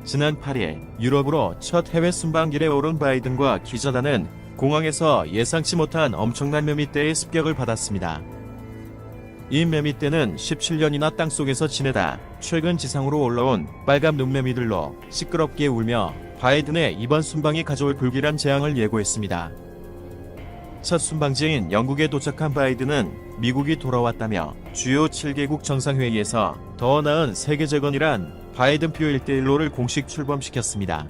지난 8일 유럽으로 첫 해외 순방길에 오른 바이든과 기자단은 공항에서 예상치 못한 엄청난 매미떼의 습격을 받았습니다. 이 매미떼는 17년이나 땅속에서 지내다 최근 지상으로 올라온 빨간 눈매미들로 시끄럽게 울며 바이든의 이번 순방이 가져올 불길한 재앙을 예고했습니다. 첫 순방지인 영국에 도착한 바이든은 미국이 돌아왔다며 주요 7개국 정상회의에서 더 나은 세계재건이란 바이든 표 1대1로를 공식 출범시켰습니다.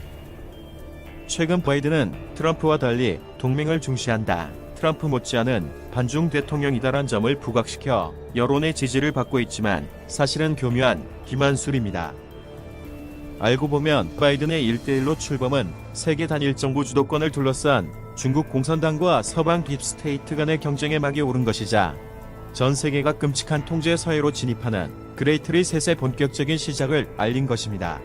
최근 바이든은 트럼프와 달리 동맹을 중시한다, 트럼프 못지않은 반중 대통령이다란 점을 부각시켜 여론의 지지를 받고 있지만 사실은 교묘한 기만술입니다. 알고 보면 바이든의 1대1로 출범은 세계 단일 정부 주도권을 둘러싼 중국 공산당과 서방 딥스테이트 간의 경쟁의 막이 오른 것이자 전 세계가 끔찍한 통제 서해로 진입하는 그레이트 리셋의 본격적인 시작을 알린 것입니다.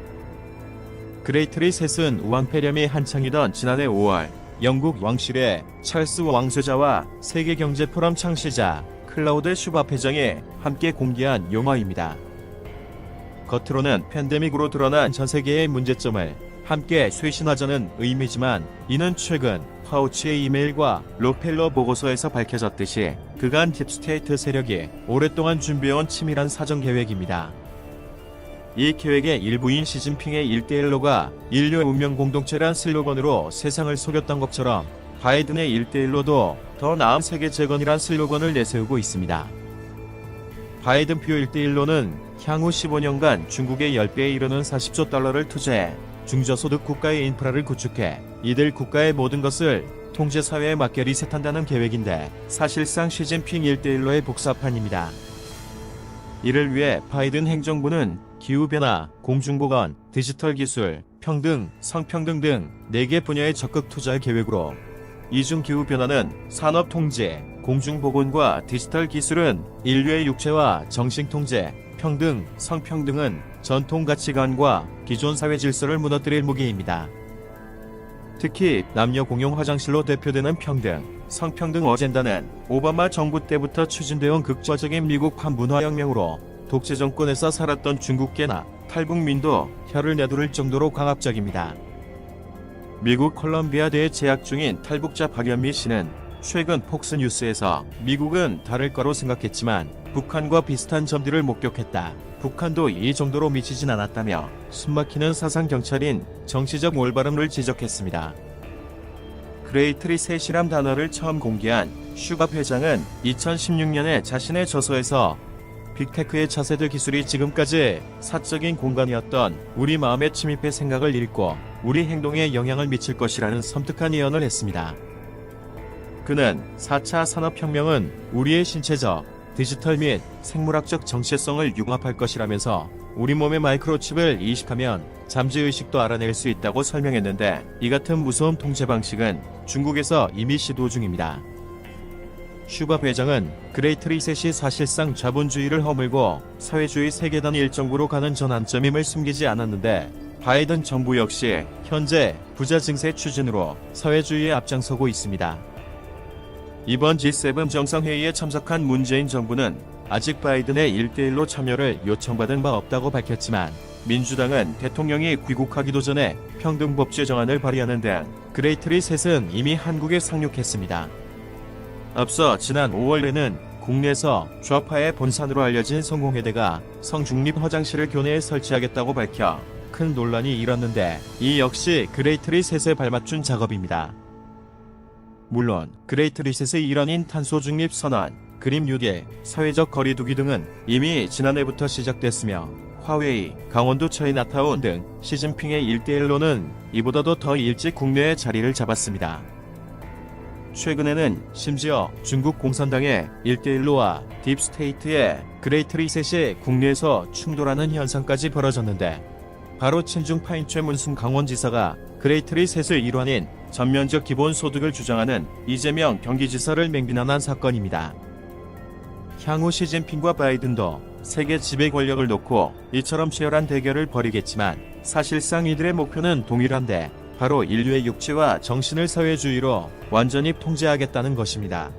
그레이트 리셋은 우왕폐렴이 한창이던 지난해 5월 영국 왕실의 찰스 왕세자와 세계경제포럼 창시자 클라우드 슈밥 회장이 함께 공개한 용어입니다. 겉으로는 팬데믹으로 드러난 전세계의 문제점을 함께 쇄신하자는 의미지만 이는 최근 파우치의 이메일과 록펠러 보고서에서 밝혀졌듯이 그간 딥스테이트 세력이 오랫동안 준비해온 치밀한 사정계획입니다. 이 계획의 일부인 시진핑의 1대1로가 인류의 운명 공동체란 슬로건으로 세상을 속였던 것처럼 바이든의 1대1로도 더 나은 세계 재건이란 슬로건을 내세우고 있습니다. 바이든 표 1대1로는 향후 15년간 중국의 10배에 이르는 40조 달러를 투자해 중저소득 국가의 인프라를 구축해 이들 국가의 모든 것을 통제사회에 맞게 리셋한다는 계획인데 사실상 시진핑 1대1로의 복사판입니다. 이를 위해 바이든 행정부는 기후변화, 공중보건, 디지털 기술, 평등, 성평등 등 4개 분야에 적극 투자할 계획으로 이중 기후변화는 산업 통제, 공중보건과 디지털 기술은 인류의 육체와 정신 통제, 평등, 성평등은 전통 가치관과 기존 사회 질서를 무너뜨릴 무기입니다. 특히 남녀 공용 화장실로 대표되는 평등, 성평등 어젠다는 오바마 정부 때부터 추진되어온 극좌적인 미국판 문화혁명으로 독재 정권에서 살았던 중국계나 탈북민도 혀를 내두를 정도로 강압적입니다. 미국 컬럼비아대에 재학 중인 탈북자 박연미 씨는 최근 폭스뉴스에서 미국은 다를 거로 생각했지만 북한과 비슷한 점들을 목격했다, 북한도 이 정도로 미치진 않았다며 숨막히는 사상경찰인 정치적 올바름을 지적했습니다. 그레이트 리셋이란 단어를 처음 공개한 슈밥 회장은 2016년에 자신의 저서에서 빅테크의 차세대 기술이 지금까지 사적인 공간이었던 우리 마음에 침입해 생각을 읽고 우리 행동에 영향을 미칠 것이라는 섬뜩한 예언을 했습니다. 그는 4차 산업혁명은 우리의 신체적, 디지털 및 생물학적 정체성을 융합할 것이라면서 우리 몸에 마이크로칩을 이식하면 잠재의식도 알아낼 수 있다고 설명했는데 이 같은 무서운 통제 방식은 중국에서 이미 시도 중입니다. 슈밥 회장은 그레이트 리셋이 사실상 자본주의를 허물고 사회주의 세계단 일정부로 가는 전환점임을 숨기지 않았는데 바이든 정부 역시 현재 부자 증세 추진으로 사회주의에 앞장서고 있습니다. 이번 G7 정상회의에 참석한 문재인 정부는 아직 바이든의 1대1로 참여를 요청받은 바 없다고 밝혔지만 민주당은 대통령이 귀국하기도 전에 평등법 제정안을 발의하는 등 그레이트 리셋은 이미 한국에 상륙했습니다. 앞서 지난 5월에는 국내에서 좌파의 본산으로 알려진 성공회대가 성중립 화장실을 교내에 설치하겠다고 밝혀 큰 논란이 일었는데 이 역시 그레이트 리셋에 발맞춘 작업입니다. 물론 그레이트 리셋의 일환인 탄소중립 선언, 그린 뉴딜, 사회적 거리두기 등은 이미 지난해부터 시작됐으며 화웨이, 강원도 차이나타운 등 시진핑의 1대1로는 이보다도 더 일찍 국내에 자리를 잡았습니다. 최근에는 심지어 중국 공산당의 1대1로와 딥스테이트의 그레이트 리셋이 국내에서 충돌하는 현상까지 벌어졌는데 바로 친중파인 최문순 강원지사가 그레이트 리셋의 일환인 전면적 기본소득을 주장하는 이재명 경기지사를 맹비난한 사건입니다. 향후 시진핑과 바이든도 세계 지배 권력을 놓고 이처럼 치열한 대결을 벌이겠지만 사실상 이들의 목표는 동일한데 바로 인류의 육체와 정신을 사회주의로 완전히 통제하겠다는 것입니다.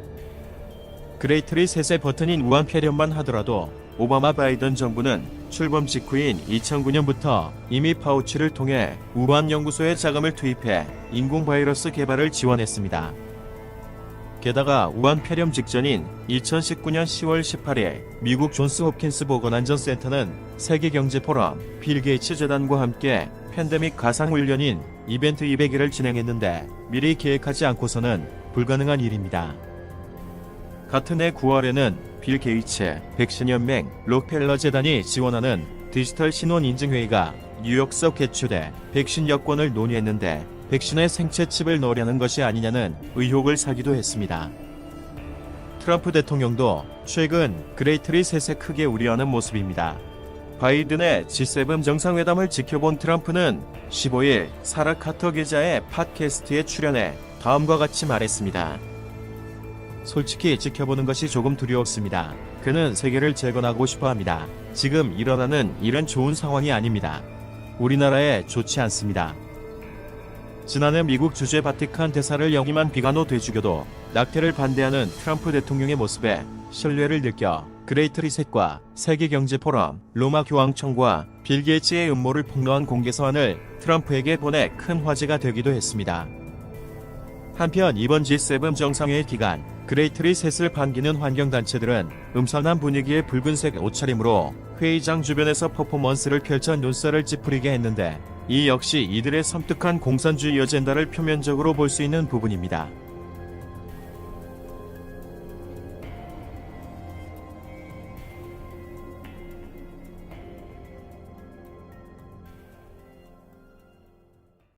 그레이트 리셋의 버튼인 우한폐렴만 하더라도 오바마 바이든 정부는 출범 직후인 2009년부터 이미 파우치를 통해 우한 연구소에 자금을 투입해 인공 바이러스 개발을 지원했습니다. 게다가 우한 폐렴 직전인 2019년 10월 18일 미국 존스 홉킨스 보건안전센터는 세계경제포럼, 빌 게이츠 재단과 함께 팬데믹 가상훈련인 이벤트 200일을 진행했는데 미리 계획하지 않고서는 불가능한 일입니다. 같은 해 9월에는 빌 게이츠, 백신연맹, 록펠러 재단이 지원하는 디지털 신원 인증회의가 뉴욕서 개최돼 백신 여권을 논의했는데 백신에 생체 칩을 넣으려는 것이 아니냐는 의혹을 사기도 했습니다. 트럼프 대통령도 최근 그레이트 리셋에 크게 우려하는 모습입니다. 바이든의 G7 정상회담을 지켜본 트럼프는 15일 사라 카터 기자의 팟캐스트에 출연해 다음과 같이 말했습니다. 솔직히 지켜보는 것이 조금 두려웠습니다. 그는 세계를 재건하고 싶어 합니다. 지금 일어나는 일은 좋은 상황이 아닙니다. 우리나라에 좋지 않습니다. 지난해 미국 주재 바티칸 대사를 역임한 비가노 대주교도 낙태를 반대하는 트럼프 대통령의 모습에 신뢰를 느껴 그레이트 리셋과 세계경제포럼, 로마 교황청과 빌 게이츠의 음모를 폭로한 공개서한을 트럼프에게 보내 큰 화제가 되기도 했습니다. 한편 이번 G7 정상회의 기간 그레이트 리셋을 반기는 환경단체들은 음산한 분위기의 붉은색 옷차림으로 회의장 주변에서 퍼포먼스를 펼쳐 눈살을 찌푸리게 했는데 이 역시 이들의 섬뜩한 공산주의 어젠다를 표면적으로 볼 수 있는 부분입니다.